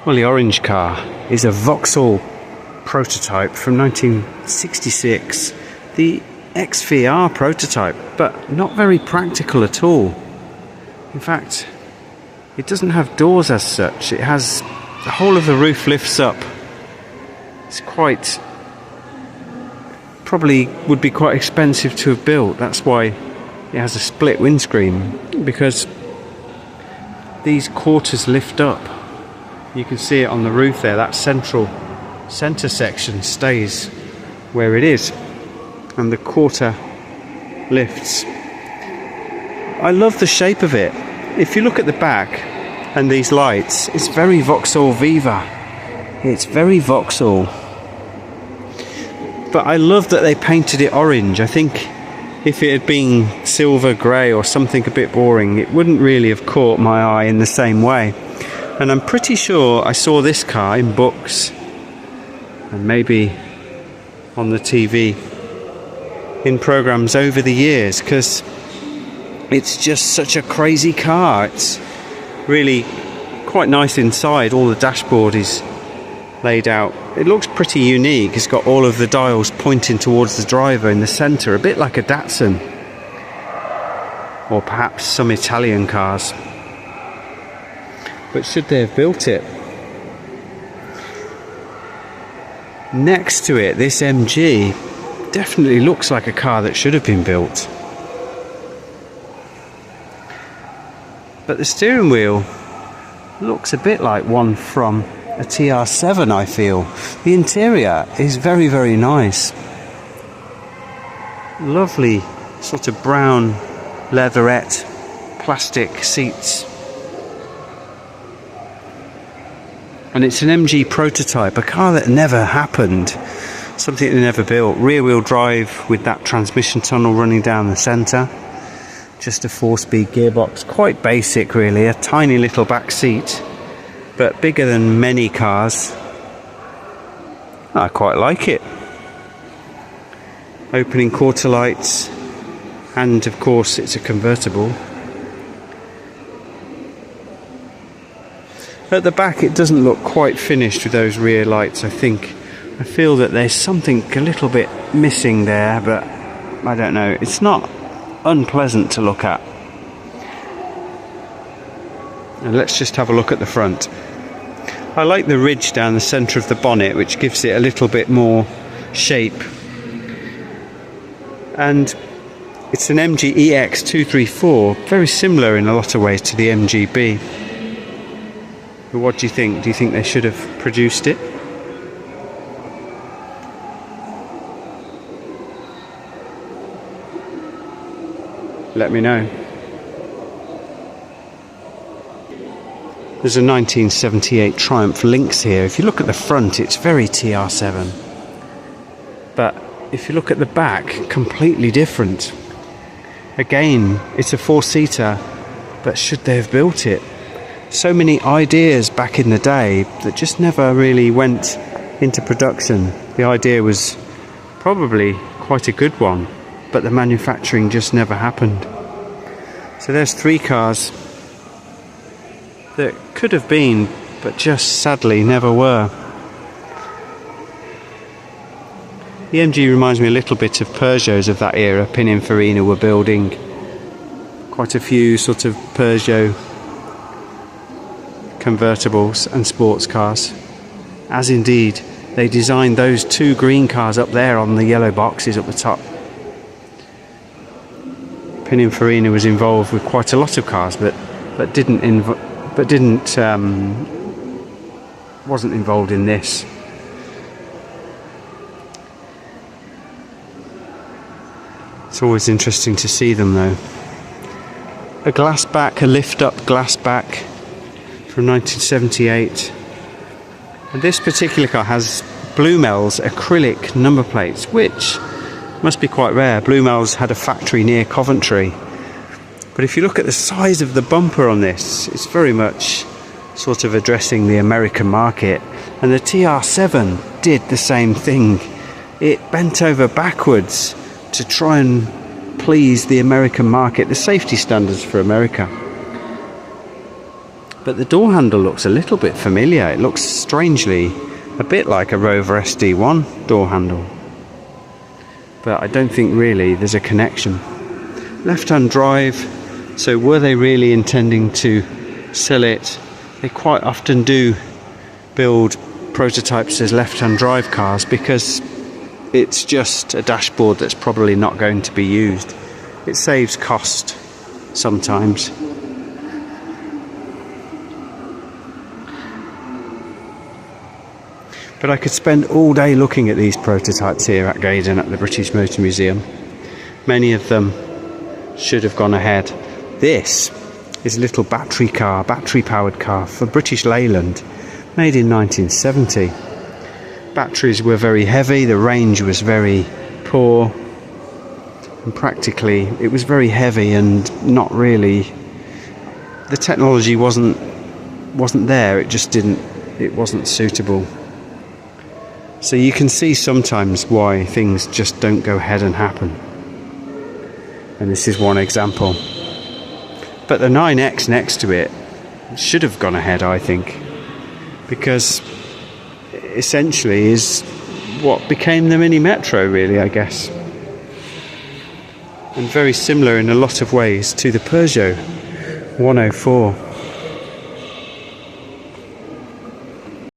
Well, the orange car is a Vauxhall prototype from 1966. The XVR prototype, but not very practical at all. In fact, it doesn't have doors as such. It has the whole of the roof lifts up. It's quite, probably would be quite expensive to have built. That's why it has a split windscreen, because these quarters lift up. You can see it on the roof there. That centre section stays where it is, and the quarter lifts. I love the shape of it. If you look at the back and these lights, it's very Vauxhall Viva. It's very Vauxhall. But I love that they painted it orange. I think if it had been silver grey or something a bit boring, it wouldn't really have caught my eye in the same way. And I'm pretty sure I saw this car in books and maybe on the TV in programmes over the years, because it's just such a crazy car. It's really quite nice inside. All the dashboard is laid out. It looks pretty unique. It's got all of the dials pointing towards the driver in the centre, a bit like a Datsun or perhaps some Italian cars. But should they have built it? Next to it, this MG definitely looks like a car that should have been built. But the steering wheel looks a bit like one from a TR7, I feel. The interior is very, very nice. Lovely sort of brown leatherette plastic seats. And it's an MG prototype, a car that never happened, something they never built. Rear wheel drive with that transmission tunnel running down the centre. Just a 4-speed gearbox, quite basic really, a tiny little back seat, but bigger than many cars. I quite like it. Opening quarter lights, and of course it's a convertible. At the back it doesn't look quite finished with those rear lights. I feel that there's something a little bit missing there, but I don't know. It's not unpleasant to look at. And let's just have a look at the front. I like the ridge down the centre of the bonnet, which gives it a little bit more shape. And it's an MG EX234, very similar in a lot of ways to the MGB. But what do you think? Do you think they should have produced it? Let me know. There's a 1978 Triumph Lynx here. If you look at the front, it's very TR7. But if you look at the back, completely different. Again, it's a 4-seater, but should they have built it? So many ideas back in the day that just never really went into production. The idea was probably quite a good one, but the manufacturing just never happened. So there's 3 cars that could have been, but just sadly never were. The MG reminds me a little bit of Peugeots of that era. Pininfarina were building quite a few sort of Peugeot convertibles and sports cars, as indeed they designed those 2 green cars up there on the yellow boxes at the top. Pininfarina was involved with quite a lot of cars, but wasn't involved in this. It's always interesting to see them though. A glass back, a lift up glass back from 1978. And this particular car has Blumels acrylic number plates, which must be quite rare. Blumels had a factory near Coventry. But if you look at the size of the bumper on this, it's very much sort of addressing the American market. And the TR7 did the same thing. It bent over backwards to try and please the American market, the safety standards for America. But the door handle looks a little bit familiar. It looks strangely a bit like a Rover SD1 door handle. But I don't think really there's a connection. Left-hand drive, so were they really intending to sell it? They quite often do build prototypes as left-hand drive cars because it's just a dashboard that's probably not going to be used. It saves cost sometimes. But I could spend all day looking at these prototypes here at Gaydon at the British Motor Museum. Many of them should have gone ahead. This is a little battery powered car for British Leyland, made in 1970. Batteries were very heavy, the range was very poor, and practically it was very heavy and not really, the technology wasn't there, it wasn't suitable. So you can see sometimes why things just don't go ahead and happen. And this is one example. But the 9X next to it should have gone ahead, I think, because essentially is what became the Mini Metro, really, I guess. And very similar in a lot of ways to the Peugeot 104.